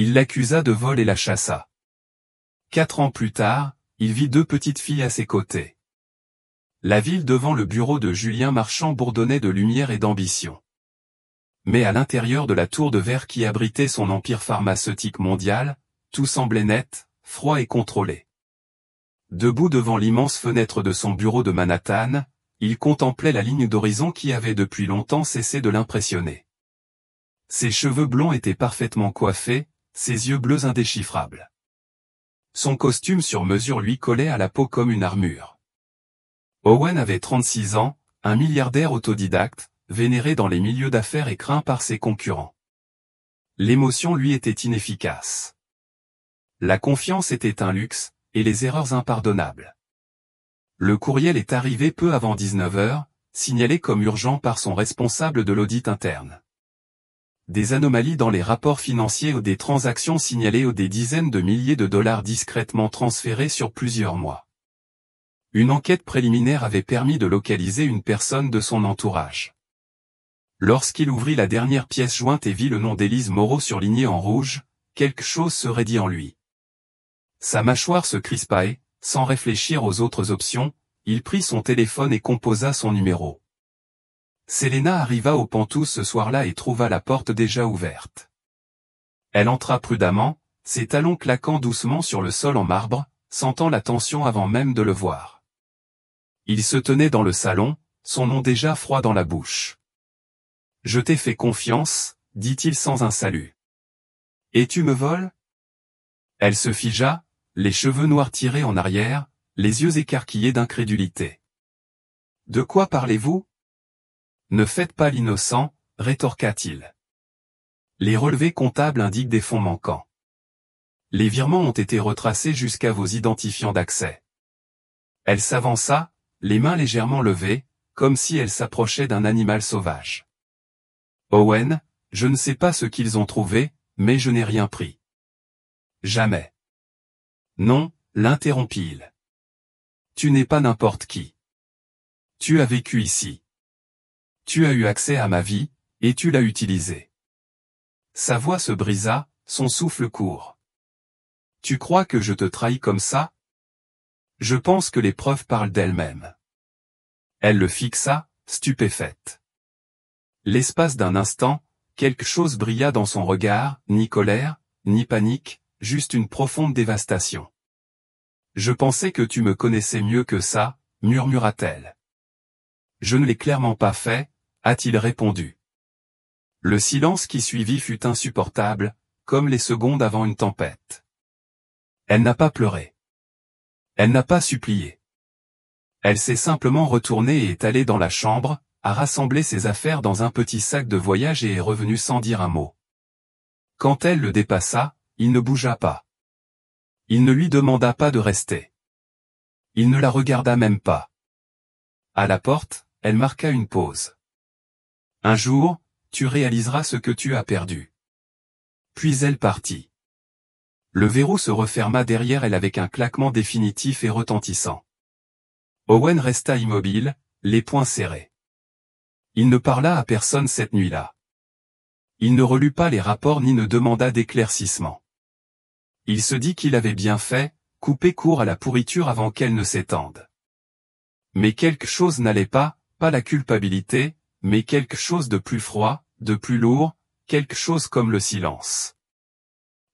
Il l'accusa de vol et la chassa. 4 ans plus tard, il vit 2 petites filles à ses côtés. La ville devant le bureau de Julien Marchand bourdonnait de lumière et d'ambition. Mais à l'intérieur de la tour de verre qui abritait son empire pharmaceutique mondial, tout semblait net, froid et contrôlé. Debout devant l'immense fenêtre de son bureau de Manhattan, il contemplait la ligne d'horizon qui avait depuis longtemps cessé de l'impressionner. Ses cheveux blonds étaient parfaitement coiffés, ses yeux bleus indéchiffrables. Son costume sur mesure lui collait à la peau comme une armure. Owen avait 36 ans, un milliardaire autodidacte, vénéré dans les milieux d'affaires et craint par ses concurrents. L'émotion lui était inefficace. La confiance était un luxe, et les erreurs impardonnables. Le courriel est arrivé peu avant 19 h, signalé comme urgent par son responsable de l'audit interne. Des anomalies dans les rapports financiers ou des transactions signalées ou des dizaines de milliers de dollars discrètement transférés sur plusieurs mois. Une enquête préliminaire avait permis de localiser une personne de son entourage. Lorsqu'il ouvrit la dernière pièce jointe et vit le nom d'Élise Moreau surligné en rouge, quelque chose se raidit en lui. Sa mâchoire se crispa et, sans réfléchir aux autres options, il prit son téléphone et composa son numéro. Selena arriva au Pantouz ce soir-là et trouva la porte déjà ouverte. Elle entra prudemment, ses talons claquant doucement sur le sol en marbre, sentant la tension avant même de le voir. Il se tenait dans le salon, son nom déjà froid dans la bouche. « Je t'ai fait confiance, dit-il sans un salut. Et tu me voles ?» Elle se figea, les cheveux noirs tirés en arrière, les yeux écarquillés d'incrédulité. « De quoi parlez-vous ? » « Ne faites pas l'innocent, rétorqua-t-il. Les relevés comptables indiquent des fonds manquants. Les virements ont été retracés jusqu'à vos identifiants d'accès. Elle s'avança, les mains légèrement levées, comme si elle s'approchait d'un animal sauvage. Owen, je ne sais pas ce qu'ils ont trouvé, mais je n'ai rien pris. Jamais. Non, l'interrompit-il. Tu n'es pas n'importe qui. Tu as vécu ici. Tu as eu accès à ma vie, et tu l'as utilisé. Sa voix se brisa, son souffle court. Tu crois que je te trahis comme ça? Je pense que les preuves parlent d'elles-mêmes. Elle le fixa, stupéfaite. L'espace d'un instant, quelque chose brilla dans son regard, ni colère, ni panique, juste une profonde dévastation. Je pensais que tu me connaissais mieux que ça, murmura-t-elle. Je ne l'ai clairement pas fait, a-t-il répondu. Le silence qui suivit fut insupportable, comme les secondes avant une tempête. Elle n'a pas pleuré. Elle n'a pas supplié. Elle s'est simplement retournée et est allée dans la chambre, a rassemblé ses affaires dans un petit sac de voyage et est revenue sans dire un mot. Quand elle le dépassa, il ne bougea pas. Il ne lui demanda pas de rester. Il ne la regarda même pas. À la porte, elle marqua une pause. Un jour, tu réaliseras ce que tu as perdu. Puis elle partit. Le verrou se referma derrière elle avec un claquement définitif et retentissant. Owen resta immobile, les poings serrés. Il ne parla à personne cette nuit-là. Il ne relut pas les rapports ni ne demanda d'éclaircissement. Il se dit qu'il avait bien fait, couper court à la pourriture avant qu'elle ne s'étende. Mais quelque chose n'allait pas la culpabilité, mais quelque chose de plus froid, de plus lourd, quelque chose comme le silence.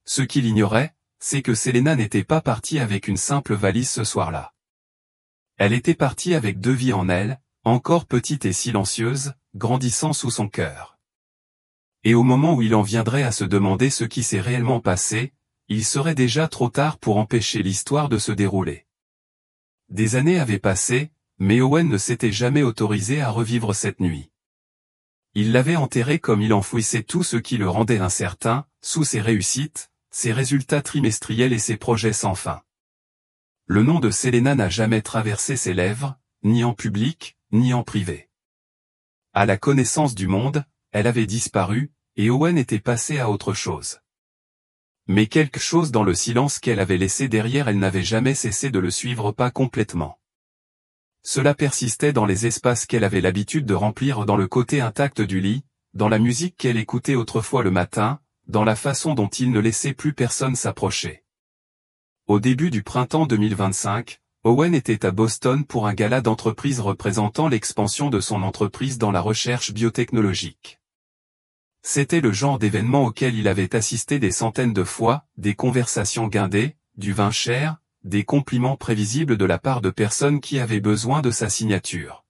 Ce qu'il ignorait, c'est que Selena n'était pas partie avec une simple valise ce soir-là. Elle était partie avec 2 vies en elle, encore petite et silencieuse, grandissant sous son cœur. Et au moment où il en viendrait à se demander ce qui s'est réellement passé, il serait déjà trop tard pour empêcher l'histoire de se dérouler. Des années avaient passé, mais Owen ne s'était jamais autorisé à revivre cette nuit. Il l'avait enterrée comme il enfouissait tout ce qui le rendait incertain, sous ses réussites, ses résultats trimestriels et ses projets sans fin. Le nom de Selena n'a jamais traversé ses lèvres, ni en public, ni en privé. À la connaissance du monde, elle avait disparu, et Owen était passé à autre chose. Mais quelque chose dans le silence qu'elle avait laissé derrière elle n'avait jamais cessé de le suivre pas complètement. Cela persistait dans les espaces qu'elle avait l'habitude de remplir dans le côté intact du lit, dans la musique qu'elle écoutait autrefois le matin, dans la façon dont il ne laissait plus personne s'approcher. Au début du printemps 2025, Owen était à Boston pour un gala d'entreprise représentant l'expansion de son entreprise dans la recherche biotechnologique. C'était le genre d'événement auquel il avait assisté des centaines de fois, des conversations guindées, du vin cher, des compliments prévisibles de la part de personnes qui avaient besoin de sa signature.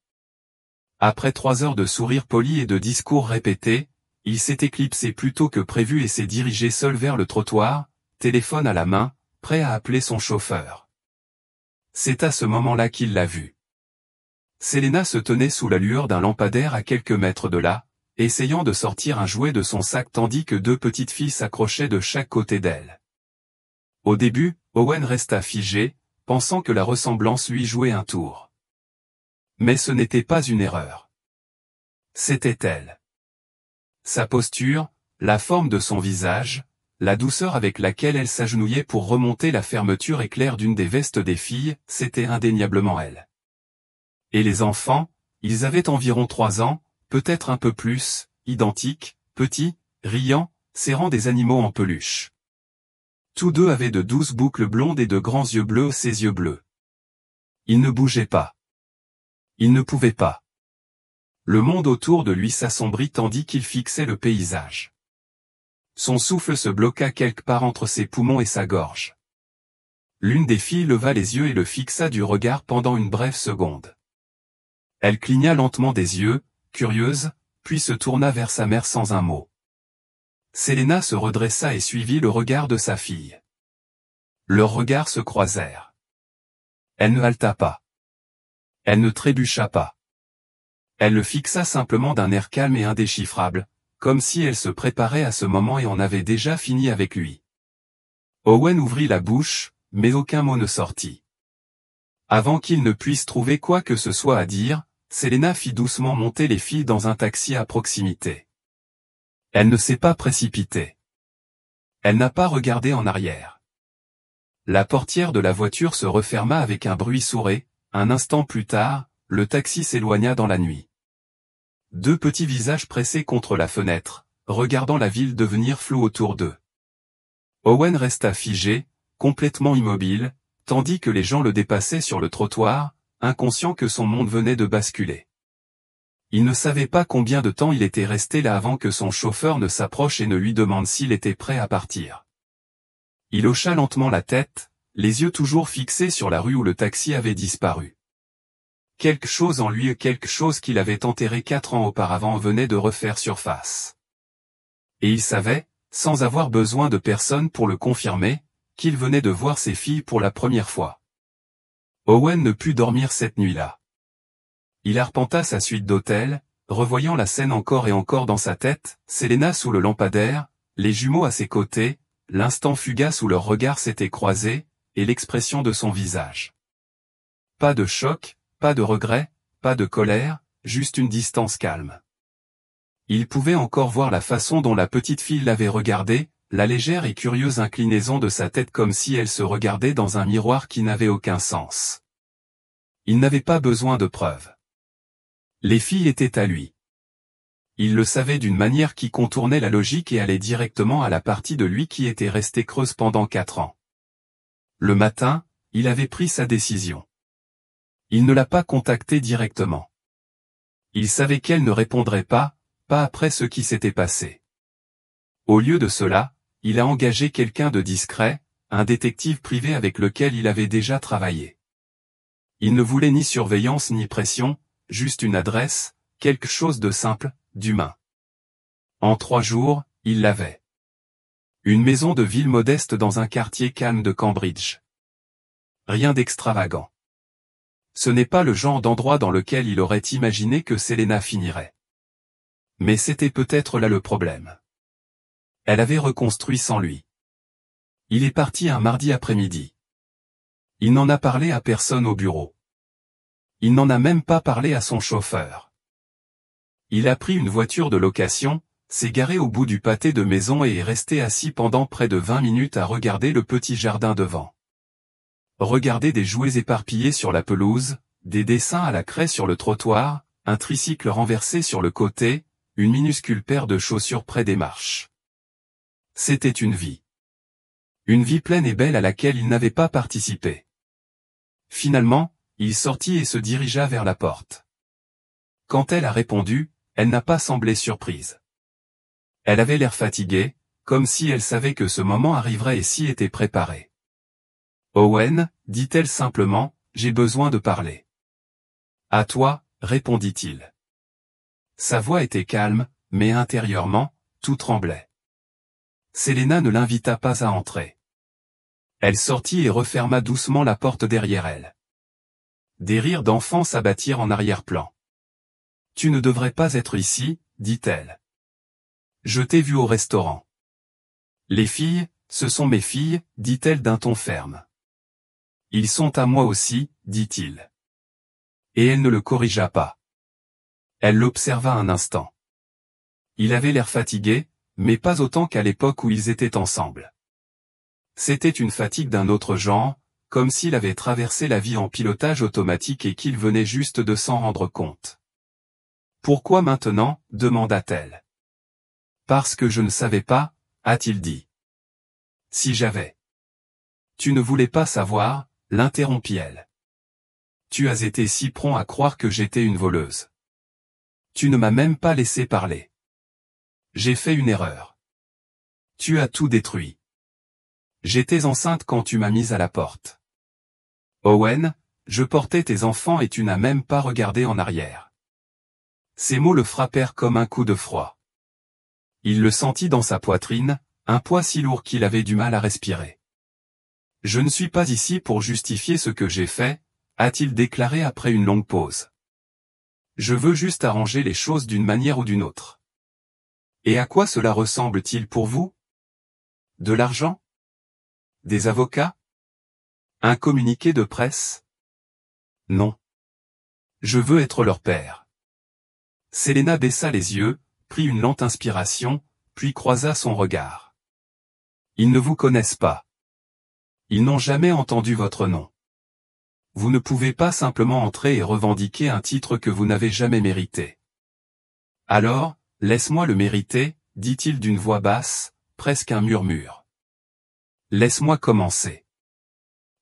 Après 3 heures de sourires polis et de discours répétés, il s'est éclipsé plus tôt que prévu et s'est dirigé seul vers le trottoir, téléphone à la main, prêt à appeler son chauffeur. C'est à ce moment-là qu'il l'a vu. Selena se tenait sous la lueur d'un lampadaire à quelques mètres de là, essayant de sortir un jouet de son sac tandis que 2 petites filles s'accrochaient de chaque côté d'elle. Au début, Owen resta figé, pensant que la ressemblance lui jouait un tour. Mais ce n'était pas une erreur. C'était elle. Sa posture, la forme de son visage, la douceur avec laquelle elle s'agenouillait pour remonter la fermeture éclair d'une des vestes des filles, c'était indéniablement elle. Et les enfants, ils avaient environ 3 ans, peut-être un peu plus, identiques, petits, riants, serrant des animaux en peluche. Tous deux avaient de douces boucles blondes et de grands yeux bleus, ses yeux bleus. Ils ne bougeaient pas. Ils ne pouvaient pas. Le monde autour de lui s'assombrit tandis qu'il fixait le paysage. Son souffle se bloqua quelque part entre ses poumons et sa gorge. L'une des filles leva les yeux et le fixa du regard pendant une brève seconde. Elle cligna lentement des yeux, curieuse, puis se tourna vers sa mère sans un mot. Selena se redressa et suivit le regard de sa fille. Leurs regards se croisèrent. Elle ne haleta pas. Elle ne trébucha pas. Elle le fixa simplement d'un air calme et indéchiffrable, comme si elle se préparait à ce moment et en avait déjà fini avec lui. Owen ouvrit la bouche, mais aucun mot ne sortit. Avant qu'il ne puisse trouver quoi que ce soit à dire, Selena fit doucement monter les filles dans un taxi à proximité. Elle ne s'est pas précipitée. Elle n'a pas regardé en arrière. La portière de la voiture se referma avec un bruit sourd. Un instant plus tard, le taxi s'éloigna dans la nuit. 2 petits visages pressés contre la fenêtre, regardant la ville devenir floue autour d'eux. Owen resta figé, complètement immobile, tandis que les gens le dépassaient sur le trottoir, inconscient que son monde venait de basculer. Il ne savait pas combien de temps il était resté là avant que son chauffeur ne s'approche et ne lui demande s'il était prêt à partir. Il hocha lentement la tête, les yeux toujours fixés sur la rue où le taxi avait disparu. Quelque chose en lui, quelque chose qu'il avait enterré 4 ans auparavant venait de refaire surface. Et il savait, sans avoir besoin de personne pour le confirmer, qu'il venait de voir ses filles pour la première fois. Owen ne put dormir cette nuit-là. Il arpenta sa suite d'hôtels, revoyant la scène encore et encore dans sa tête, Selena sous le lampadaire, les jumeaux à ses côtés, l'instant fugace où leurs regards s'étaient croisés, et l'expression de son visage. Pas de choc, pas de regret, pas de colère, juste une distance calme. Il pouvait encore voir la façon dont la petite fille l'avait regardé, la légère et curieuse inclinaison de sa tête comme si elle se regardait dans un miroir qui n'avait aucun sens. Il n'avait pas besoin de preuves. Les filles étaient à lui. Il le savait d'une manière qui contournait la logique et allait directement à la partie de lui qui était restée creuse pendant 4 ans. Le matin, il avait pris sa décision. Il ne l'a pas contactée directement. Il savait qu'elle ne répondrait pas après ce qui s'était passé. Au lieu de cela, il a engagé quelqu'un de discret, un détective privé avec lequel il avait déjà travaillé. Il ne voulait ni surveillance ni pression, juste une adresse, quelque chose de simple, d'humain. En 3 jours, il l'avait. Une maison de ville modeste dans un quartier calme de Cambridge. Rien d'extravagant. Ce n'est pas le genre d'endroit dans lequel il aurait imaginé que Selena finirait. Mais c'était peut-être là le problème. Elle avait reconstruit sans lui. Il est parti un mardi après-midi. Il n'en a parlé à personne au bureau. Il n'en a même pas parlé à son chauffeur. Il a pris une voiture de location, s'est garé au bout du pâté de maison et est resté assis pendant près de 20 minutes à regarder le petit jardin devant. Regarder des jouets éparpillés sur la pelouse, des dessins à la craie sur le trottoir, un tricycle renversé sur le côté, une minuscule paire de chaussures près des marches. C'était une vie. Une vie pleine et belle à laquelle il n'avait pas participé. Finalement, il sortit et se dirigea vers la porte. Quand elle a répondu, elle n'a pas semblé surprise. Elle avait l'air fatiguée, comme si elle savait que ce moment arriverait et s'y était préparée. « Owen, dit-elle simplement, j'ai besoin de parler. »« À toi, répondit-il. » Sa voix était calme, mais intérieurement, tout tremblait. Selena ne l'invita pas à entrer. Elle sortit et referma doucement la porte derrière elle. Des rires d'enfants s'abattirent en arrière-plan. « Tu ne devrais pas être ici, dit-elle. Je t'ai vu au restaurant. »« Les filles, ce sont mes filles, dit-elle d'un ton ferme. »« Ils sont à moi aussi, dit-il. » Et elle ne le corrigea pas. Elle l'observa un instant. Il avait l'air fatigué, mais pas autant qu'à l'époque où ils étaient ensemble. C'était une fatigue d'un autre genre, comme s'il avait traversé la vie en pilotage automatique et qu'il venait juste de s'en rendre compte. « Pourquoi maintenant ?» demanda-t-elle. « Parce que je ne savais pas, a-t-il dit. « Si j'avais. »« Tu ne voulais pas savoir, l'interrompit-elle. Tu as été si prompt à croire que j'étais une voleuse. Tu ne m'as même pas laissé parler. J'ai fait une erreur. Tu as tout détruit. J'étais enceinte quand tu m'as mise à la porte. Owen, je portais tes enfants et tu n'as même pas regardé en arrière. » Ces mots le frappèrent comme un coup de froid. Il le sentit dans sa poitrine, un poids si lourd qu'il avait du mal à respirer. « Je ne suis pas ici pour justifier ce que j'ai fait, a-t-il déclaré après une longue pause. Je veux juste arranger les choses d'une manière ou d'une autre. Et à quoi cela ressemble-t-il pour vous? De l'argent? Des avocats? Un communiqué de presse? Non. Je veux être leur père. Selena baissa les yeux, prit une lente inspiration, puis croisa son regard. Ils ne vous connaissent pas. Ils n'ont jamais entendu votre nom. Vous ne pouvez pas simplement entrer et revendiquer un titre que vous n'avez jamais mérité. Alors, laisse-moi le mériter, dit-il d'une voix basse, presque un murmure. Laisse-moi commencer.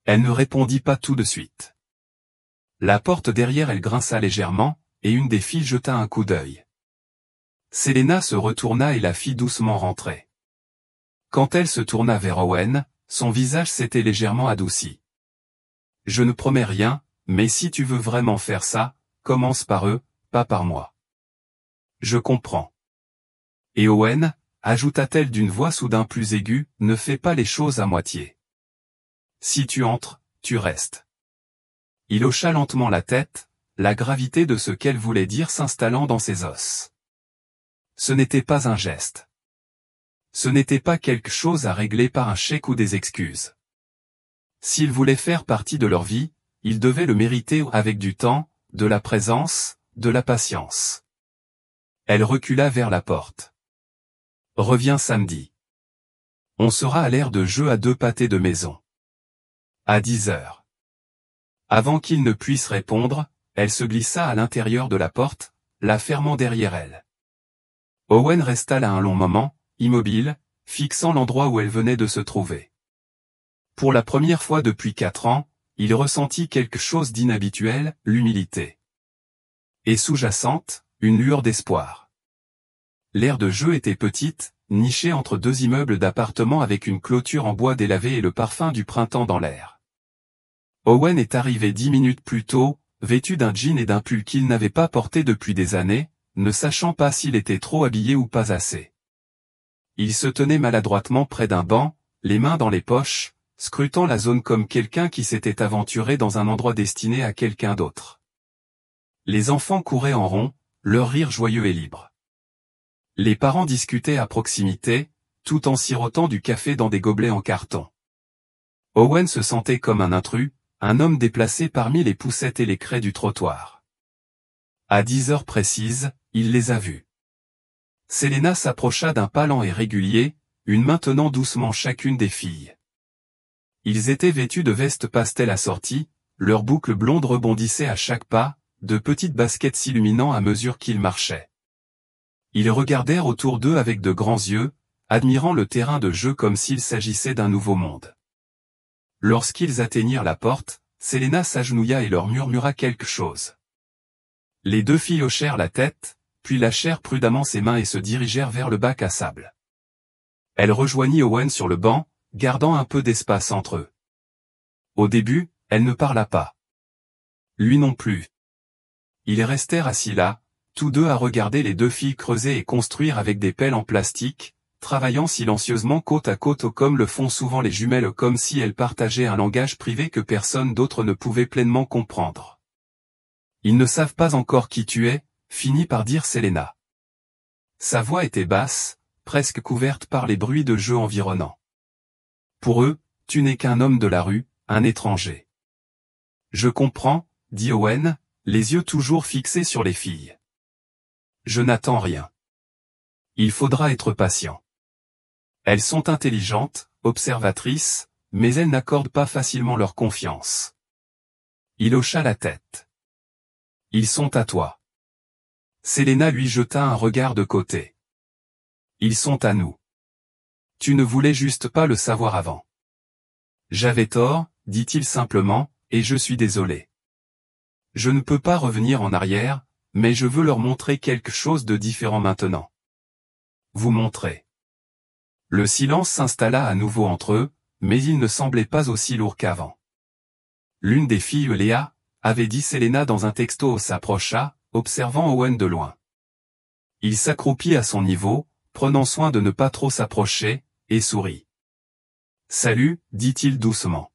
Elle ne répondit pas tout de suite. La porte derrière elle grinça légèrement, et une des filles jeta un coup d'œil. Selena se retourna et la fit doucement rentrer. Quand elle se tourna vers Owen, son visage s'était légèrement adouci. Je ne promets rien, mais si tu veux vraiment faire ça, commence par eux, pas par moi. Je comprends. Et Owen, ajouta-t-elle d'une voix soudain plus aiguë, ne fais pas les choses à moitié. Si tu entres, tu restes. Il hocha lentement la tête, la gravité de ce qu'elle voulait dire s'installant dans ses os. Ce n'était pas un geste. Ce n'était pas quelque chose à régler par un chèque ou des excuses. S'ils voulaient faire partie de leur vie, ils devaient le mériter avec du temps, de la présence, de la patience. Elle recula vers la porte. Reviens samedi. On sera à l'aire de jeu à 2 pâtés de maison. À 10 heures. Avant qu'il ne puisse répondre, elle se glissa à l'intérieur de la porte, la fermant derrière elle. Owen resta là un long moment, immobile, fixant l'endroit où elle venait de se trouver. Pour la première fois depuis 4 ans, il ressentit quelque chose d'inhabituel, l'humilité. Et sous-jacente, une lueur d'espoir. L'aire de jeu était petite, nichée entre 2 immeubles d'appartements avec une clôture en bois délavé et le parfum du printemps dans l'air. Owen est arrivé 10 minutes plus tôt, vêtu d'un jean et d'un pull qu'il n'avait pas porté depuis des années, ne sachant pas s'il était trop habillé ou pas assez. Il se tenait maladroitement près d'un banc, les mains dans les poches, scrutant la zone comme quelqu'un qui s'était aventuré dans un endroit destiné à quelqu'un d'autre. Les enfants couraient en rond, leur rire joyeux et libre. Les parents discutaient à proximité, tout en sirotant du café dans des gobelets en carton. Owen se sentait comme un intrus, un homme déplacé parmi les poussettes et les craies du trottoir. À 10 heures précises, il les a vus. Selena s'approcha d'un pas lent et régulier, une main tenant doucement chacune des filles. Ils étaient vêtus de vestes pastel assorties, leurs boucles blondes rebondissaient à chaque pas, de petites baskets s'illuminant à mesure qu'ils marchaient. Ils regardèrent autour d'eux avec de grands yeux, admirant le terrain de jeu comme s'il s'agissait d'un nouveau monde. Lorsqu'ils atteignirent la porte, Selena s'agenouilla et leur murmura quelque chose. Les deux filles hochèrent la tête, puis lâchèrent prudemment ses mains et se dirigèrent vers le bac à sable. Elle rejoignit Owen sur le banc, gardant un peu d'espace entre eux. Au début, elle ne parla pas. Lui non plus. Ils restèrent assis là, tous deux à regarder les deux filles creuser et construire avec des pelles en plastique, travaillant silencieusement côte à côte comme le font souvent les jumelles comme si elles partageaient un langage privé que personne d'autre ne pouvait pleinement comprendre. Ils ne savent pas encore qui tu es, finit par dire Selena. Sa voix était basse, presque couverte par les bruits de jeu environnants. Pour eux, tu n'es qu'un homme de la rue, un étranger. Je comprends, dit Owen, les yeux toujours fixés sur les filles. Je n'attends rien. Il faudra être patient. Elles sont intelligentes, observatrices, mais elles n'accordent pas facilement leur confiance. Il hocha la tête. Ils sont à toi. Selena lui jeta un regard de côté. Ils sont à nous. Tu ne voulais juste pas le savoir avant. J'avais tort, dit-il simplement, et je suis désolé. Je ne peux pas revenir en arrière, mais je veux leur montrer quelque chose de différent maintenant. Vous montrer. Le silence s'installa à nouveau entre eux, mais il ne semblait pas aussi lourd qu'avant. L'une des filles, Léa, avait dit Selena dans un texto, s'approcha, observant Owen de loin. Il s'accroupit à son niveau, prenant soin de ne pas trop s'approcher, et sourit. Salut, dit-il doucement.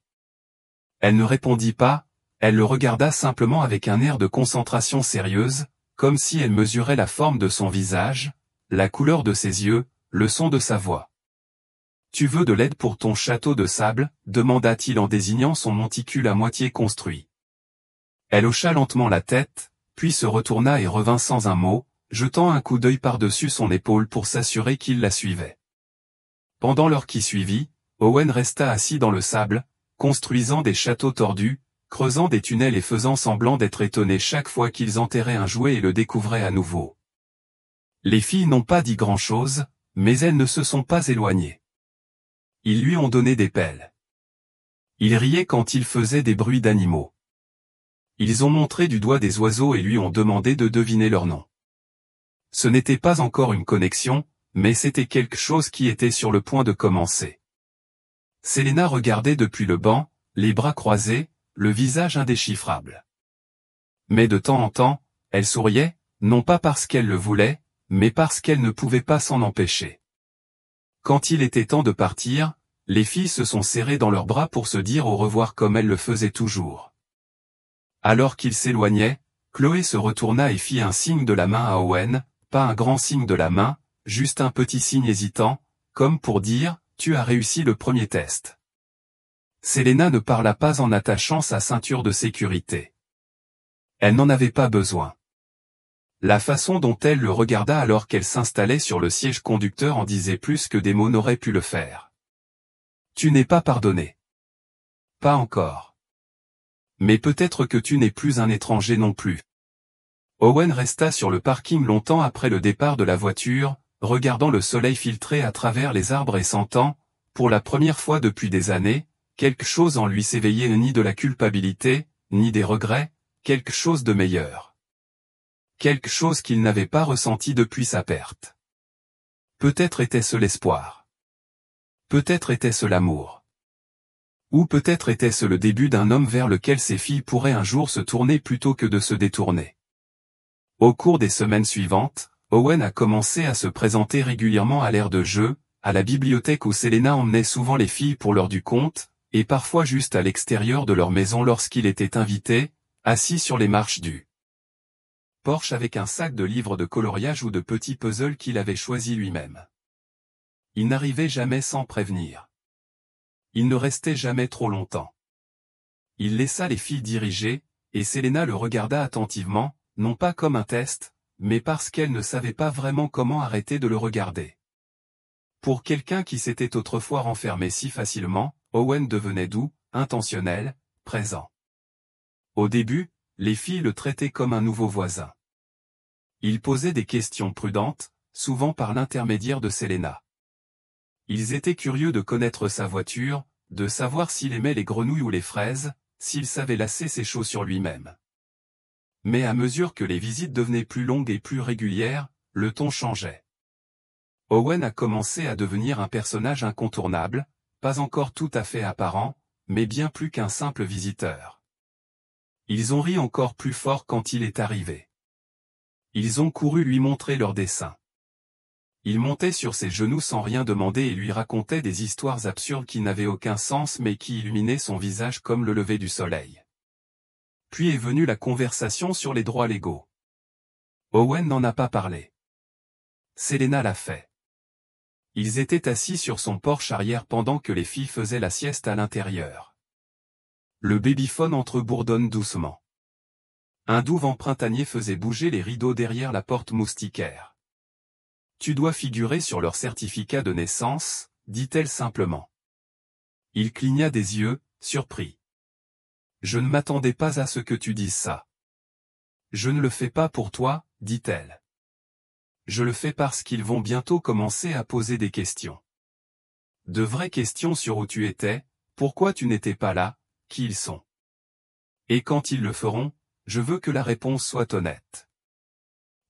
Elle ne répondit pas, elle le regarda simplement avec un air de concentration sérieuse, comme si elle mesurait la forme de son visage, la couleur de ses yeux, le son de sa voix. Tu veux de l'aide pour ton château de sable, demanda-t-il en désignant son monticule à moitié construit. Elle hocha lentement la tête, puis se retourna et revint sans un mot, jetant un coup d'œil par-dessus son épaule pour s'assurer qu'il la suivait. Pendant l'heure qui suivit, Owen resta assis dans le sable, construisant des châteaux tordus, creusant des tunnels et faisant semblant d'être étonné chaque fois qu'ils enterraient un jouet et le découvraient à nouveau. Les filles n'ont pas dit grand-chose, mais elles ne se sont pas éloignées. Ils lui ont donné des pelles. Il riait quand il faisait des bruits d'animaux. Ils ont montré du doigt des oiseaux et lui ont demandé de deviner leur nom. Ce n'était pas encore une connexion, mais c'était quelque chose qui était sur le point de commencer. Selena regardait depuis le banc, les bras croisés, le visage indéchiffrable. Mais de temps en temps, elle souriait, non pas parce qu'elle le voulait, mais parce qu'elle ne pouvait pas s'en empêcher. Quand il était temps de partir, les filles se sont serrées dans leurs bras pour se dire au revoir comme elles le faisaient toujours. Alors qu'il s'éloignait, Chloé se retourna et fit un signe de la main à Owen, pas un grand signe de la main, juste un petit signe hésitant, comme pour dire « Tu as réussi le premier test ». Selena ne parla pas en attachant sa ceinture de sécurité. Elle n'en avait pas besoin. La façon dont elle le regarda alors qu'elle s'installait sur le siège conducteur en disait plus que des mots n'auraient pu le faire. Tu n'es pas pardonné. Pas encore. Mais peut-être que tu n'es plus un étranger non plus. Owen resta sur le parking longtemps après le départ de la voiture, regardant le soleil filtrer à travers les arbres et sentant, pour la première fois depuis des années, quelque chose en lui s'éveillait ni de la culpabilité, ni des regrets, quelque chose de meilleur. Quelque chose qu'il n'avait pas ressenti depuis sa perte. Peut-être était-ce l'espoir. Peut-être était-ce l'amour. Ou peut-être était-ce le début d'un homme vers lequel ses filles pourraient un jour se tourner plutôt que de se détourner. Au cours des semaines suivantes, Owen a commencé à se présenter régulièrement à l'aire de jeu, à la bibliothèque où Selena emmenait souvent les filles pour l'heure du conte, et parfois juste à l'extérieur de leur maison lorsqu'il était invité, assis sur les marches du porche avec un sac de livres de coloriage ou de petits puzzles qu'il avait choisis lui-même. Il n'arrivait jamais sans prévenir. Il ne restait jamais trop longtemps. Il laissa les filles diriger, et Selena le regarda attentivement, non pas comme un test, mais parce qu'elle ne savait pas vraiment comment arrêter de le regarder. Pour quelqu'un qui s'était autrefois renfermé si facilement, Owen devenait doux, intentionnel, présent. Au début, les filles le traitaient comme un nouveau voisin. Il posait des questions prudentes, souvent par l'intermédiaire de Selena. Ils étaient curieux de connaître sa voiture, de savoir s'il aimait les grenouilles ou les fraises, s'il savait lasser ses chaussures lui-même. Mais à mesure que les visites devenaient plus longues et plus régulières, le ton changeait. Owen a commencé à devenir un personnage incontournable, pas encore tout à fait apparent, mais bien plus qu'un simple visiteur. Ils ont ri encore plus fort quand il est arrivé. Ils ont couru lui montrer leur dessin. Il montait sur ses genoux sans rien demander et lui racontait des histoires absurdes qui n'avaient aucun sens mais qui illuminaient son visage comme le lever du soleil. Puis est venue la conversation sur les droits légaux. Owen n'en a pas parlé. Selena l'a fait. Ils étaient assis sur son porche arrière pendant que les filles faisaient la sieste à l'intérieur. Le babyphone entre-bourdonne doucement. Un doux vent printanier faisait bouger les rideaux derrière la porte moustiquaire. « Tu dois figurer sur leur certificat de naissance », dit-elle simplement. Il cligna des yeux, surpris. « Je ne m'attendais pas à ce que tu dises ça. »« Je ne le fais pas pour toi, » dit-elle. « Je le fais parce qu'ils vont bientôt commencer à poser des questions. De vraies questions sur où tu étais, pourquoi tu n'étais pas là, qui ils sont. Et quand ils le feront, je veux que la réponse soit honnête. »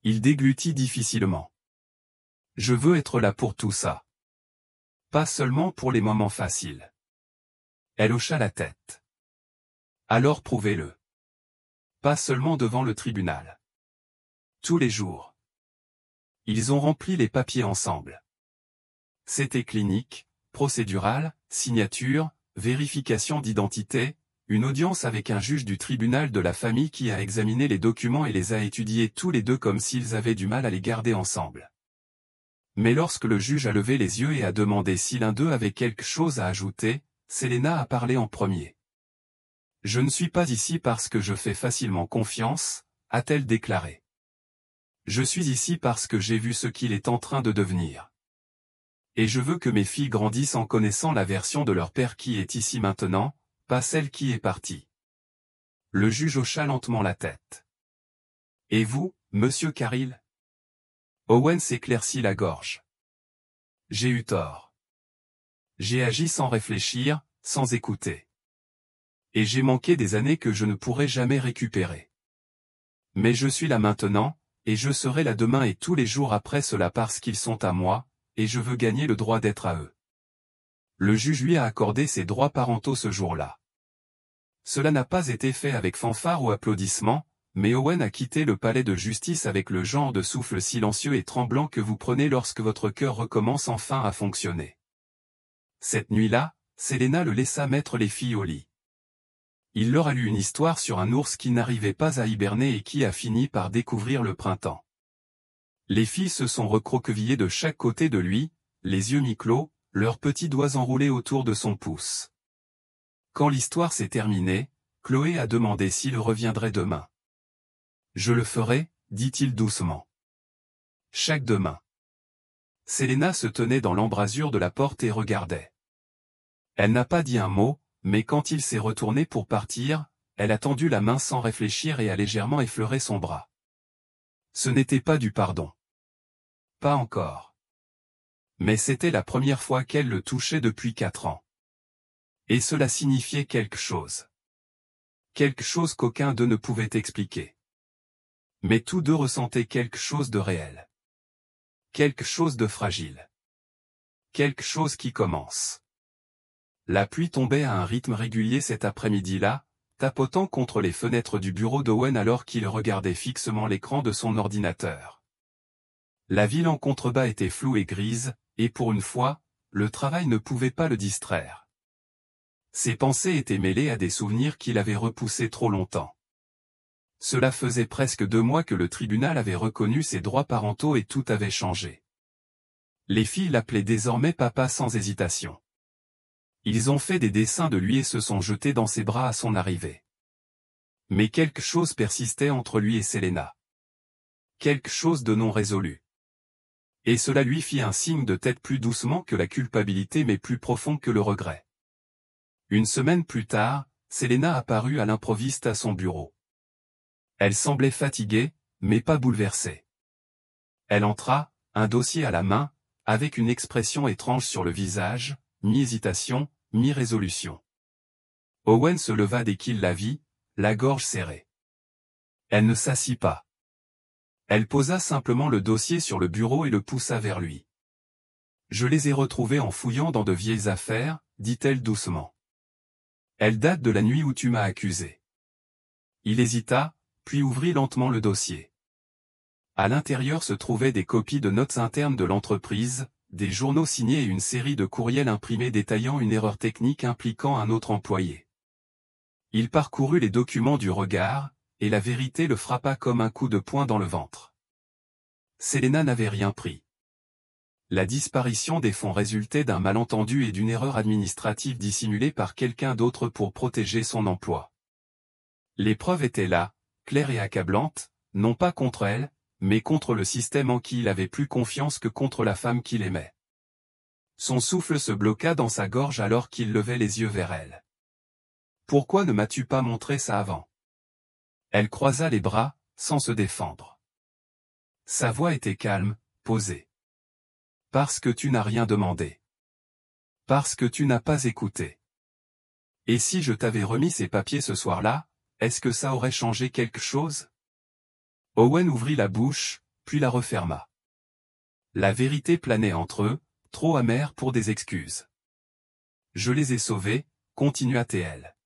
Il déglutit difficilement. « Je veux être là pour tout ça. Pas seulement pour les moments faciles. » Elle hocha la tête. « Alors prouvez-le. Pas seulement devant le tribunal. Tous les jours. » Ils ont rempli les papiers ensemble. C'était clinique, procédural, signature, vérification d'identité, une audience avec un juge du tribunal de la famille qui a examiné les documents et les a étudiés tous les deux comme s'ils avaient du mal à les garder ensemble. Mais lorsque le juge a levé les yeux et a demandé si l'un d'eux avait quelque chose à ajouter, Selena a parlé en premier. « Je ne suis pas ici parce que je fais facilement confiance, » a-t-elle déclaré. « Je suis ici parce que j'ai vu ce qu'il est en train de devenir. Et je veux que mes filles grandissent en connaissant la version de leur père qui est ici maintenant, pas celle qui est partie. » Le juge hocha lentement la tête. « Et vous, monsieur Carril ?» Owen s'éclaircit la gorge. « J'ai eu tort. J'ai agi sans réfléchir, sans écouter. Et j'ai manqué des années que je ne pourrai jamais récupérer. Mais je suis là maintenant, et je serai là demain et tous les jours après cela parce qu'ils sont à moi, et je veux gagner le droit d'être à eux. » Le juge lui a accordé ses droits parentaux ce jour-là. Cela n'a pas été fait avec fanfare ou applaudissements, mais Owen a quitté le palais de justice avec le genre de souffle silencieux et tremblant que vous prenez lorsque votre cœur recommence enfin à fonctionner. Cette nuit-là, Selena le laissa mettre les filles au lit. Il leur a lu une histoire sur un ours qui n'arrivait pas à hiberner et qui a fini par découvrir le printemps. Les filles se sont recroquevillées de chaque côté de lui, les yeux mi-clos, leurs petits doigts enroulés autour de son pouce. Quand l'histoire s'est terminée, Chloé a demandé s'il reviendrait demain. « Je le ferai, » dit-il doucement. « Chaque demain. » Selena se tenait dans l'embrasure de la porte et regardait. Elle n'a pas dit un mot, mais quand il s'est retourné pour partir, elle a tendu la main sans réfléchir et a légèrement effleuré son bras. Ce n'était pas du pardon. Pas encore. Mais c'était la première fois qu'elle le touchait depuis 4 ans. Et cela signifiait quelque chose. Quelque chose qu'aucun d'eux ne pouvait expliquer. Mais tous deux ressentaient quelque chose de réel. Quelque chose de fragile. Quelque chose qui commence. La pluie tombait à un rythme régulier cet après-midi-là, tapotant contre les fenêtres du bureau d'Owen alors qu'il regardait fixement l'écran de son ordinateur. La ville en contrebas était floue et grise, et pour une fois, le travail ne pouvait pas le distraire. Ses pensées étaient mêlées à des souvenirs qu'il avait repoussés trop longtemps. Cela faisait presque 2 mois que le tribunal avait reconnu ses droits parentaux et tout avait changé. Les filles l'appelaient désormais papa sans hésitation. Ils ont fait des dessins de lui et se sont jetés dans ses bras à son arrivée. Mais quelque chose persistait entre lui et Selena. Quelque chose de non résolu. Et cela lui fit un signe de tête plus doucement que la culpabilité mais plus profond que le regret. Une semaine plus tard, Selena apparut à l'improviste à son bureau. Elle semblait fatiguée, mais pas bouleversée. Elle entra, un dossier à la main, avec une expression étrange sur le visage, mi-hésitation, mi-résolution. Owen se leva dès qu'il la vit, la gorge serrée. Elle ne s'assit pas. Elle posa simplement le dossier sur le bureau et le poussa vers lui. « Je les ai retrouvés en fouillant dans de vieilles affaires, dit-elle doucement. Elles datent de la nuit où tu m'as accusé. » Il hésita, puis ouvrit lentement le dossier. À l'intérieur se trouvaient des copies de notes internes de l'entreprise, des journaux signés et une série de courriels imprimés détaillant une erreur technique impliquant un autre employé. Il parcourut les documents du regard, et la vérité le frappa comme un coup de poing dans le ventre. Selena n'avait rien pris. La disparition des fonds résultait d'un malentendu et d'une erreur administrative dissimulée par quelqu'un d'autre pour protéger son emploi. Les preuves étaient là, claires et accablantes, non pas contre elle, mais contre le système en qui il avait plus confiance que contre la femme qu'il aimait. Son souffle se bloqua dans sa gorge alors qu'il levait les yeux vers elle. « Pourquoi ne m'as-tu pas montré ça avant ?» Elle croisa les bras, sans se défendre. Sa voix était calme, posée. « Parce que tu n'as rien demandé. Parce que tu n'as pas écouté. Et si je t'avais remis ces papiers ce soir-là, est-ce que ça aurait changé quelque chose ?» Owen ouvrit la bouche, puis la referma. La vérité planait entre eux, trop amère pour des excuses. « Je les ai sauvés, » continua-t-elle.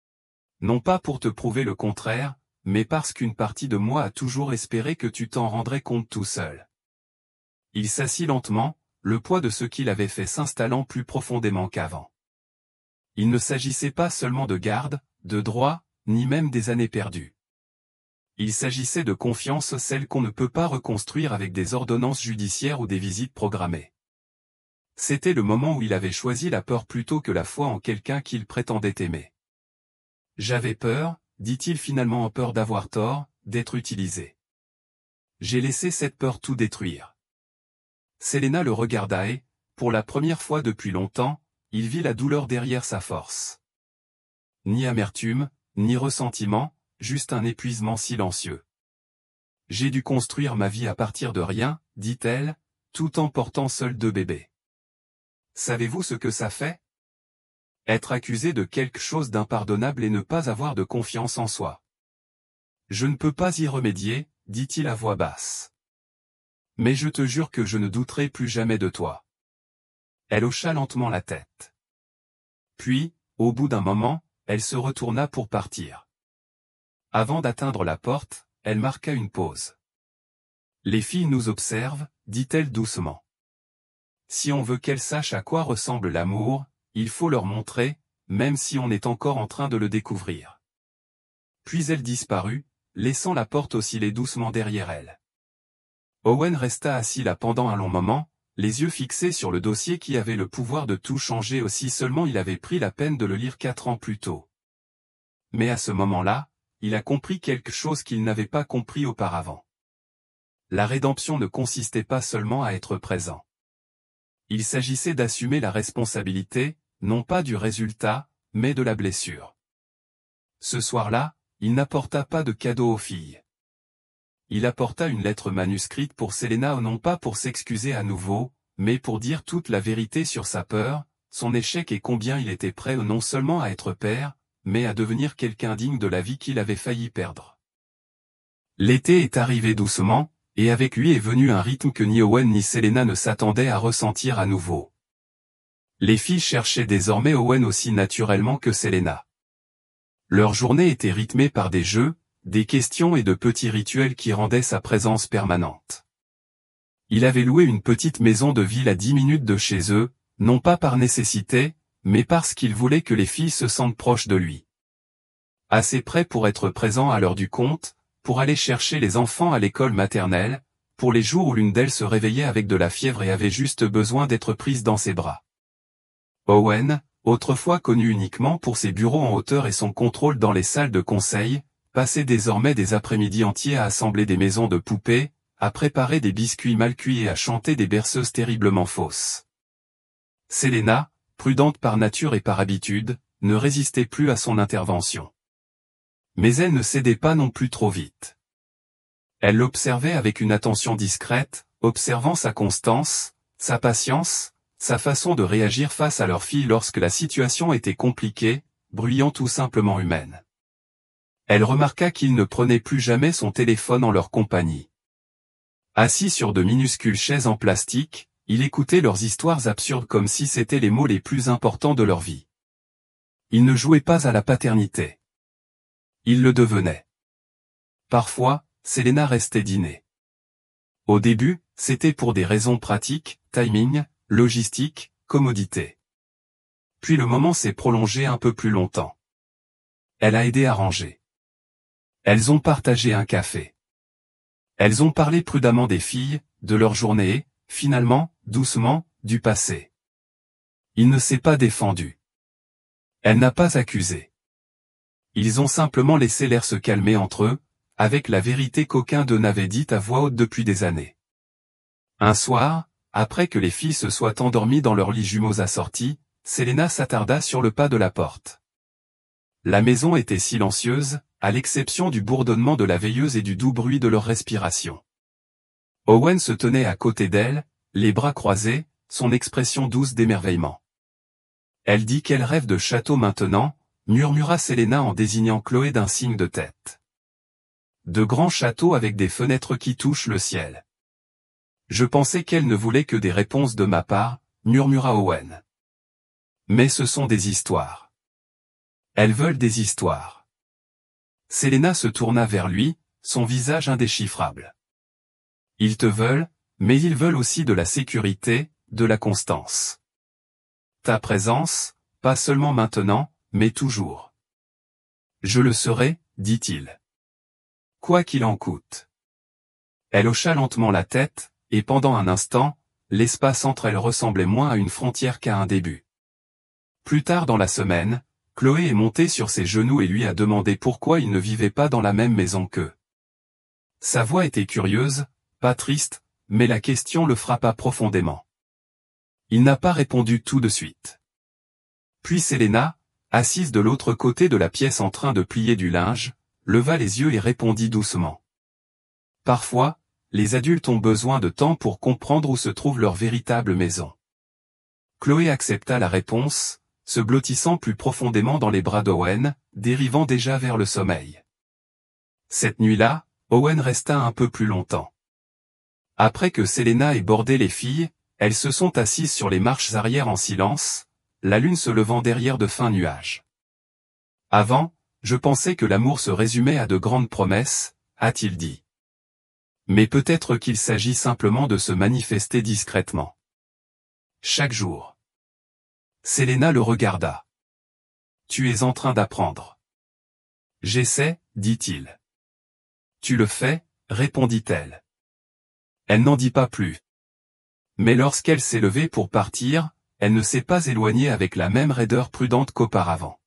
« Non pas pour te prouver le contraire, mais parce qu'une partie de moi a toujours espéré que tu t'en rendrais compte tout seul. » Il s'assit lentement, le poids de ce qu'il avait fait s'installant plus profondément qu'avant. Il ne s'agissait pas seulement de garde, de droit, ni même des années perdues. Il s'agissait de confiance, celle qu'on ne peut pas reconstruire avec des ordonnances judiciaires ou des visites programmées. C'était le moment où il avait choisi la peur plutôt que la foi en quelqu'un qu'il prétendait aimer. « J'avais peur, » dit-il finalement en peur d'avoir tort, d'être utilisé. J'ai laissé cette peur tout détruire. Selena le regarda et, pour la première fois depuis longtemps, il vit la douleur derrière sa force. Ni amertume, ni ressentiment, juste un épuisement silencieux. J'ai dû construire ma vie à partir de rien, dit-elle, tout en portant seule 2 bébés. Savez-vous ce que ça fait ? Être accusé de quelque chose d'impardonnable et ne pas avoir de confiance en soi. Je ne peux pas y remédier, dit-il à voix basse. Mais je te jure que je ne douterai plus jamais de toi. Elle hocha lentement la tête. Puis, au bout d'un moment, elle se retourna pour partir. Avant d'atteindre la porte, elle marqua une pause. Les filles nous observent, dit-elle doucement. Si on veut qu'elles sachent à quoi ressemble l'amour, il faut leur montrer, même si on est encore en train de le découvrir. Puis elle disparut, laissant la porte osciller doucement derrière elle. Owen resta assis là pendant un long moment, les yeux fixés sur le dossier qui avait le pouvoir de tout changer aussi seulement il avait pris la peine de le lire 4 ans plus tôt. Mais à ce moment-là, il a compris quelque chose qu'il n'avait pas compris auparavant. La rédemption ne consistait pas seulement à être présent. Il s'agissait d'assumer la responsabilité, non pas du résultat, mais de la blessure. Ce soir-là, il n'apporta pas de cadeau aux filles. Il apporta une lettre manuscrite pour Selena non pas pour s'excuser à nouveau, mais pour dire toute la vérité sur sa peur, son échec et combien il était prêt non seulement à être père, mais à devenir quelqu'un digne de la vie qu'il avait failli perdre. L'été est arrivé doucement, et avec lui est venu un rythme que ni Owen ni Selena ne s'attendaient à ressentir à nouveau. Les filles cherchaient désormais Owen aussi naturellement que Selena. Leur journée était rythmée par des jeux, des questions et de petits rituels qui rendaient sa présence permanente. Il avait loué une petite maison de ville à 10 minutes de chez eux, non pas par nécessité, mais parce qu'il voulait que les filles se sentent proches de lui. Assez près pour être présent à l'heure du compte, pour aller chercher les enfants à l'école maternelle, pour les jours où l'une d'elles se réveillait avec de la fièvre et avait juste besoin d'être prise dans ses bras. Owen, autrefois connu uniquement pour ses bureaux en hauteur et son contrôle dans les salles de conseil, passait désormais des après-midi entiers à assembler des maisons de poupées, à préparer des biscuits mal cuits et à chanter des berceuses terriblement fausses. Selena, prudente par nature et par habitude, ne résistait plus à son intervention. Mais elle ne cédait pas non plus trop vite. Elle l'observait avec une attention discrète, observant sa constance, sa patience, sa façon de réagir face à leur fille lorsque la situation était compliquée, bruyant tout simplement humaine. Elle remarqua qu'il ne prenait plus jamais son téléphone en leur compagnie. Assis sur de minuscules chaises en plastique, il écoutait leurs histoires absurdes comme si c'étaient les mots les plus importants de leur vie. Il ne jouait pas à la paternité. Il le devenait. Parfois, Selena restait dîner. Au début, c'était pour des raisons pratiques, timing, logistique, commodité. Puis le moment s'est prolongé un peu plus longtemps. Elle a aidé à ranger. Elles ont partagé un café. Elles ont parlé prudemment des filles, de leur journée, finalement, doucement, du passé. Il ne s'est pas défendu. Elle n'a pas accusé. Ils ont simplement laissé l'air se calmer entre eux, avec la vérité qu'aucun d'eux n'avait dite à voix haute depuis des années. Un soir, après que les filles se soient endormies dans leurs lits jumeaux assortis, Selena s'attarda sur le pas de la porte. La maison était silencieuse, à l'exception du bourdonnement de la veilleuse et du doux bruit de leur respiration. Owen se tenait à côté d'elle, les bras croisés, son expression douce d'émerveillement. Elle dit qu'elle rêve de château maintenant, murmura Selena en désignant Chloé d'un signe de tête. De grands châteaux avec des fenêtres qui touchent le ciel. Je pensais qu'elle ne voulait que des réponses de ma part, murmura Owen. Mais ce sont des histoires. Elles veulent des histoires. Selena se tourna vers lui, son visage indéchiffrable. Ils te veulent, mais ils veulent aussi de la sécurité, de la constance. Ta présence, pas seulement maintenant, mais toujours. Je le serai, dit-il. Quoi qu'il en coûte. Elle hocha lentement la tête, et pendant un instant, l'espace entre elles ressemblait moins à une frontière qu'à un début. Plus tard dans la semaine, Chloé est montée sur ses genoux et lui a demandé pourquoi il ne vivait pas dans la même maison qu'eux. Sa voix était curieuse, pas triste, mais la question le frappa profondément. Il n'a pas répondu tout de suite. Puis Selena, assise de l'autre côté de la pièce en train de plier du linge, leva les yeux et répondit doucement. Parfois, les adultes ont besoin de temps pour comprendre où se trouve leur véritable maison. Chloé accepta la réponse, se blottissant plus profondément dans les bras d'Owen, dérivant déjà vers le sommeil. Cette nuit-là, Owen resta un peu plus longtemps. Après que Selena ait bordé les filles, elles se sont assises sur les marches arrière en silence, la lune se levant derrière de fins nuages. Avant, je pensais que l'amour se résumait à de grandes promesses, a-t-il dit. Mais peut-être qu'il s'agit simplement de se manifester discrètement. Chaque jour. Selena le regarda. Tu es en train d'apprendre. J'essaie, dit-il. Tu le fais, répondit-elle. Elle n'en dit pas plus. Mais lorsqu'elle s'est levée pour partir, elle ne s'est pas éloignée avec la même raideur prudente qu'auparavant.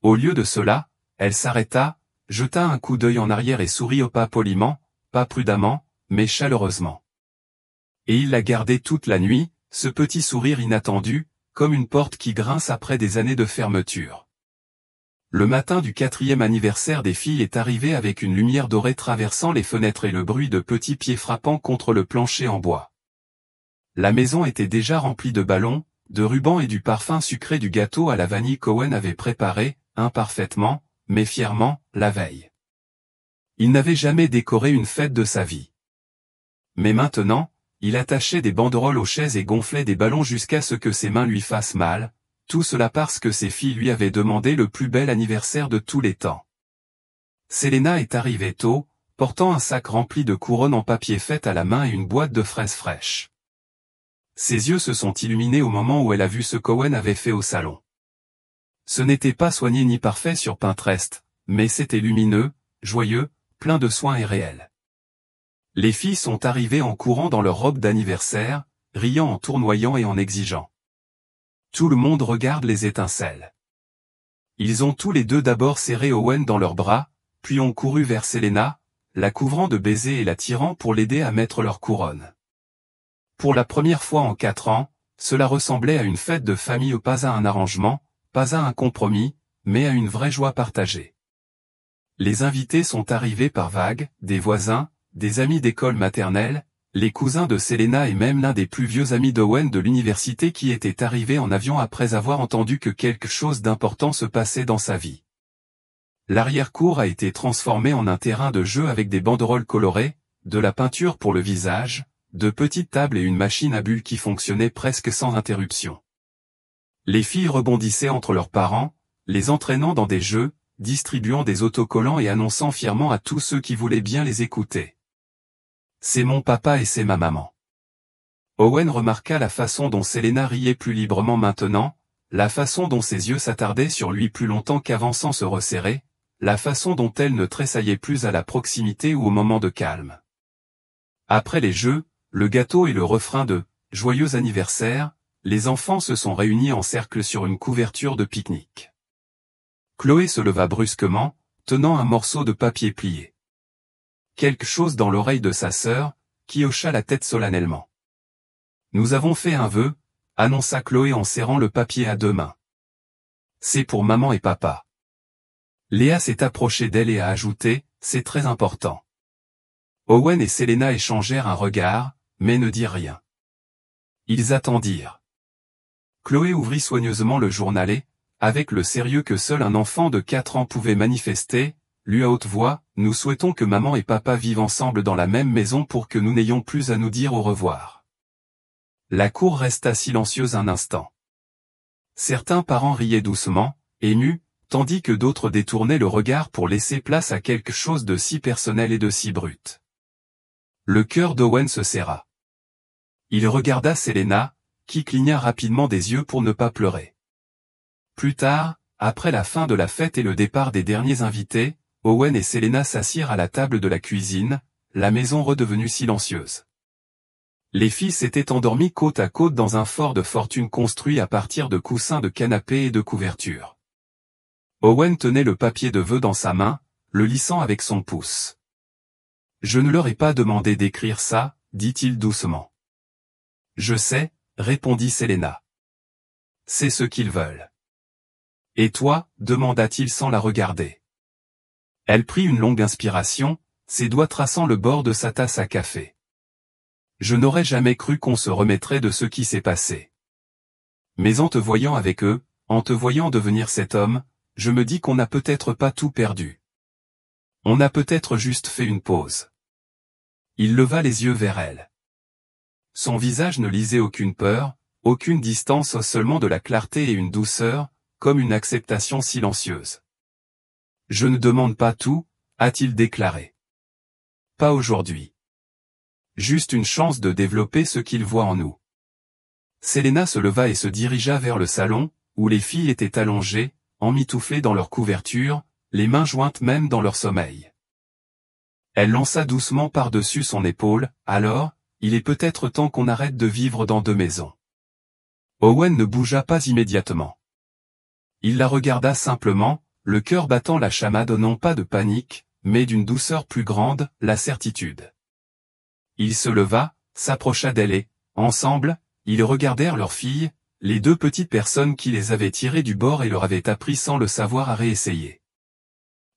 Au lieu de cela, elle s'arrêta, jeta un coup d'œil en arrière et sourit au pas poliment, pas prudemment, mais chaleureusement. Et il l'a gardé toute la nuit, ce petit sourire inattendu, comme une porte qui grince après des années de fermeture. Le matin du 4e anniversaire des filles est arrivé avec une lumière dorée traversant les fenêtres et le bruit de petits pieds frappant contre le plancher en bois. La maison était déjà remplie de ballons, de rubans et du parfum sucré du gâteau à la vanille qu'Owen avait préparé, imparfaitement, mais fièrement, la veille. Il n'avait jamais décoré une fête de sa vie. Mais maintenant, il attachait des banderoles aux chaises et gonflait des ballons jusqu'à ce que ses mains lui fassent mal, tout cela parce que ses filles lui avaient demandé le plus bel anniversaire de tous les temps. Selena est arrivée tôt, portant un sac rempli de couronnes en papier faites à la main et une boîte de fraises fraîches. Ses yeux se sont illuminés au moment où elle a vu ce qu'Owen avait fait au salon. Ce n'était pas soigné ni parfait sur Pinterest, mais c'était lumineux, joyeux, plein de soin et réel. Les filles sont arrivées en courant dans leur robe d'anniversaire, riant en tournoyant et en exigeant. Tout le monde regarde les étincelles. Ils ont tous les deux d'abord serré Owen dans leurs bras, puis ont couru vers Selena, la couvrant de baisers et la tirant pour l'aider à mettre leur couronne. Pour la première fois en 4 ans, cela ressemblait à une fête de famille, pas à un arrangement, pas à un compromis, mais à une vraie joie partagée. Les invités sont arrivés par vagues, des voisins, des amis d'école maternelle, les cousins de Selena et même l'un des plus vieux amis d'Owen de l'université qui était arrivé en avion après avoir entendu que quelque chose d'important se passait dans sa vie. L'arrière-cour a été transformée en un terrain de jeu avec des banderoles colorées, de la peinture pour le visage, de petites tables et une machine à bulles qui fonctionnait presque sans interruption. Les filles rebondissaient entre leurs parents, les entraînant dans des jeux, distribuant des autocollants et annonçant fièrement à tous ceux qui voulaient bien les écouter. C'est mon papa et c'est ma maman. Owen remarqua la façon dont Selena riait plus librement maintenant, la façon dont ses yeux s'attardaient sur lui plus longtemps qu'avant sans se resserrer, la façon dont elle ne tressaillait plus à la proximité ou au moment de calme. Après les jeux, le gâteau et le refrain de « Joyeux anniversaire », les enfants se sont réunis en cercle sur une couverture de pique-nique. Chloé se leva brusquement, tenant un morceau de papier plié. Quelque chose dans l'oreille de sa sœur, qui hocha la tête solennellement. « Nous avons fait un vœu », annonça Chloé en serrant le papier à deux mains. « C'est pour maman et papa. » Léa s'est approchée d'elle et a ajouté « C'est très important. » Owen et Selena échangèrent un regard, mais ne dirent rien. Ils attendirent. Chloé ouvrit soigneusement le journal et, avec le sérieux que seul un enfant de 4 ans pouvait manifester, lut à haute voix « Nous souhaitons que maman et papa vivent ensemble dans la même maison pour que nous n'ayons plus à nous dire au revoir. » La cour resta silencieuse un instant. Certains parents riaient doucement, émus, tandis que d'autres détournaient le regard pour laisser place à quelque chose de si personnel et de si brut. Le cœur d'Owen se serra. Il regarda Selena, qui cligna rapidement des yeux pour ne pas pleurer. Plus tard, après la fin de la fête et le départ des derniers invités, Owen et Selena s'assirent à la table de la cuisine, la maison redevenue silencieuse. Les filles s'étaient endormies côte à côte dans un fort de fortune construit à partir de coussins de canapé et de couvertures. Owen tenait le papier de vœux dans sa main, le lissant avec son pouce. « Je ne leur ai pas demandé d'écrire ça, » dit-il doucement. « Je sais, » répondit Selena. « C'est ce qu'ils veulent. »« Et toi ?» demanda-t-il sans la regarder. Elle prit une longue inspiration, ses doigts traçant le bord de sa tasse à café. « Je n'aurais jamais cru qu'on se remettrait de ce qui s'est passé. Mais en te voyant avec eux, en te voyant devenir cet homme, je me dis qu'on n'a peut-être pas tout perdu. On a peut-être juste fait une pause. » Il leva les yeux vers elle. Son visage ne lisait aucune peur, aucune distance, seulement de la clarté et une douceur, comme une acceptation silencieuse. « Je ne demande pas tout, » a-t-il déclaré. « Pas aujourd'hui. Juste une chance de développer ce qu'il voit en nous. » Selena se leva et se dirigea vers le salon, où les filles étaient allongées, emmitouflées dans leur couverture, les mains jointes même dans leur sommeil. Elle lança doucement par-dessus son épaule, « Alors, il est peut-être temps qu'on arrête de vivre dans 2 maisons. » Owen ne bougea pas immédiatement. Il la regarda simplement, le cœur battant la chamade non pas de panique, mais d'une douceur plus grande, la certitude. Il se leva, s'approcha d'elle et, ensemble, ils regardèrent leur fille, les 2 petites personnes qui les avaient tirées du bord et leur avaient appris sans le savoir à réessayer.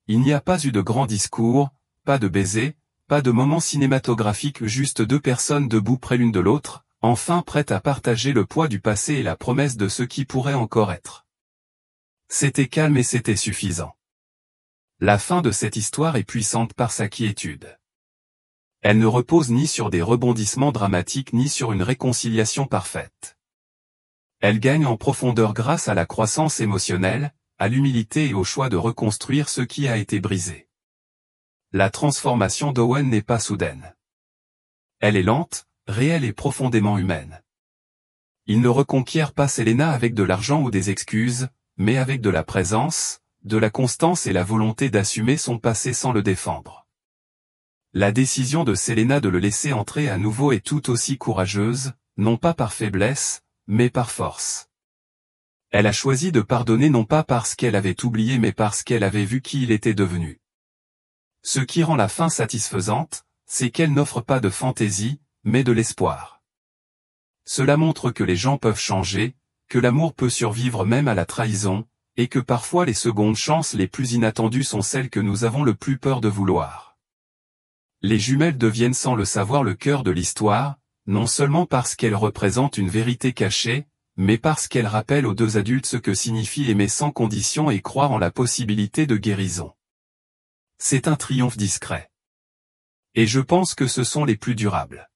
Il n'y a pas eu de grand discours, pas de baiser, pas de moment cinématographique, juste 2 personnes debout près l'une de l'autre, enfin prêtes à partager le poids du passé et la promesse de ce qui pourrait encore être. C'était calme et c'était suffisant. La fin de cette histoire est puissante par sa quiétude. Elle ne repose ni sur des rebondissements dramatiques ni sur une réconciliation parfaite. Elle gagne en profondeur grâce à la croissance émotionnelle, à l'humilité et au choix de reconstruire ce qui a été brisé. La transformation d'Owen n'est pas soudaine. Elle est lente, réelle et profondément humaine. Il ne reconquiert pas Selena avec de l'argent ou des excuses, mais avec de la présence, de la constance et la volonté d'assumer son passé sans le défendre. La décision de Selena de le laisser entrer à nouveau est tout aussi courageuse, non pas par faiblesse, mais par force. Elle a choisi de pardonner non pas parce qu'elle avait oublié mais parce qu'elle avait vu qui il était devenu. Ce qui rend la fin satisfaisante, c'est qu'elle n'offre pas de fantaisie, mais de l'espoir. Cela montre que les gens peuvent changer, que l'amour peut survivre même à la trahison, et que parfois les secondes chances les plus inattendues sont celles que nous avons le plus peur de vouloir. Les jumelles deviennent sans le savoir le cœur de l'histoire, non seulement parce qu'elles représentent une vérité cachée, mais parce qu'elles rappellent aux deux adultes ce que signifie aimer sans condition et croire en la possibilité de guérison. C'est un triomphe discret. Et je pense que ce sont les plus durables.